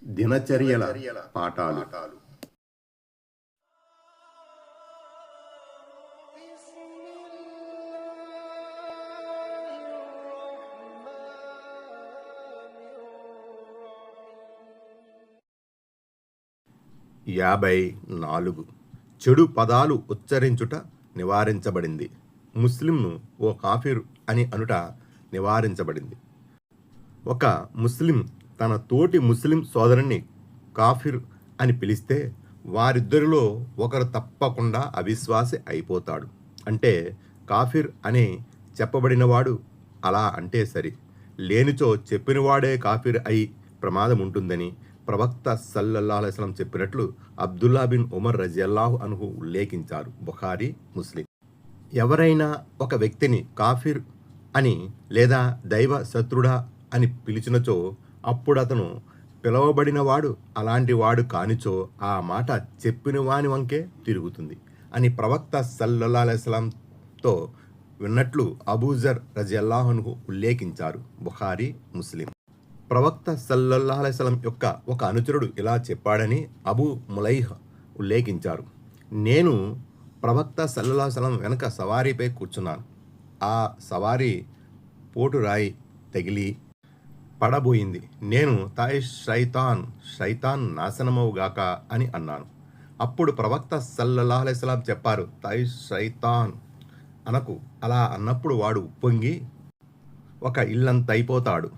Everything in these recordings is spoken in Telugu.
దినచర్యల పాఠాలు. యాభై 4 చెడు పదాలు ఉచ్చరించుట నివారించబడింది. ముస్లింను ఓ కాఫిర్ అని అనుట నివారించబడింది. ఒక ముస్లిం తన తోటి ముస్లిం సోదరుని కాఫిర్ అని పిలిస్తే వారిద్దరిలో ఒకరు తప్పకుండా అవిశ్వాసి అయిపోతాడు. అంటే కాఫిర్ అని చెప్పబడినవాడు అలా అంటే సరి, లేనిచో చెప్పినవాడే కాఫిర్ అయి ప్రమాదం ఉంటుందని ప్రవక్త సల్లల్లాహు అలైహి వసల్లం చెప్పినట్లు అబ్దుల్లా బిన్ ఉమర్ రజియల్లాహు అన్హు ఉల్లేఖించారు. బుఖారీ, ముస్లిం. ఎవరైనా ఒక వ్యక్తిని కాఫిర్ అని లేదా దైవ శత్రుడా అని పిలిచినచో అప్పుడు అతను పిలవబడినవాడు అలాంటి వాడు కానిచో ఆ మాట చెప్పిన వాని వంకే తిరుగుతుంది అని ప్రవక్త సల్లల్లాహు అలైహి వసల్లంతో విన్నట్లు అబూజర్ రజియల్లాహు అన్హు ఉల్లేఖించారు. బుఖారీ, ముస్లిం. ప్రవక్త సల్లల్లాహు అలైహి వసల్లం యొక్క ఒక అనుచరుడు ఇలా చెప్పాడని అబూ ములైహ్ ఉల్లేఖించారు. నేను ప్రవక్త సల్లల్లాహు అలైహి వసల్లం వెనక సవారీపై కూర్చున్నాను. ఆ సవారీ పోటురాయి తగిలి పడబోయింది. నేను శైతాన్ నాశనమవుగాక అని అన్నాను. అప్పుడు ప్రవక్త సల్లల్లాహు అలైహి వసల్లం చెప్పారు, శైతాన్ అనకు. అలా అన్నప్పుడు వాడు ఉప్పొంగి ఒక ఇల్లంత అయిపోతాడు.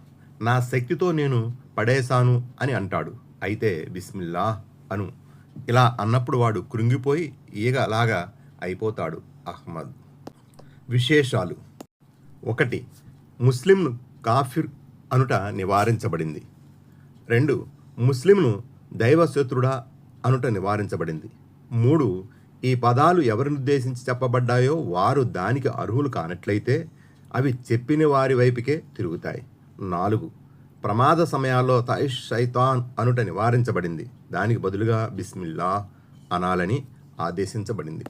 నా శక్తితో నేను పడేశాను అని అంటాడు. అయితే బిస్మిల్లా అను. ఇలా అన్నప్పుడు వాడు కృంగిపోయి ఈగలాగా అయిపోతాడు. అహ్మద్. విశేషాలు. 1. ముస్లింను కాఫిర్ అనుట నివారించబడింది. 2. ముస్లింను దైవశత్రుడా అనుట నివారించబడింది. 3. ఈ పదాలు ఎవరినుద్దేశించి చెప్పబడ్డాయో వారు దానికి అర్హులు కానట్లయితే అవి చెప్పిన వారి వైపుకే తిరుగుతాయి. 4. ప్రమాద సమయాల్లో శైతాన్ అనుట నివారించబడింది. దానికి బదులుగా బిస్మిల్లా అనాలని ఆదేశించబడింది.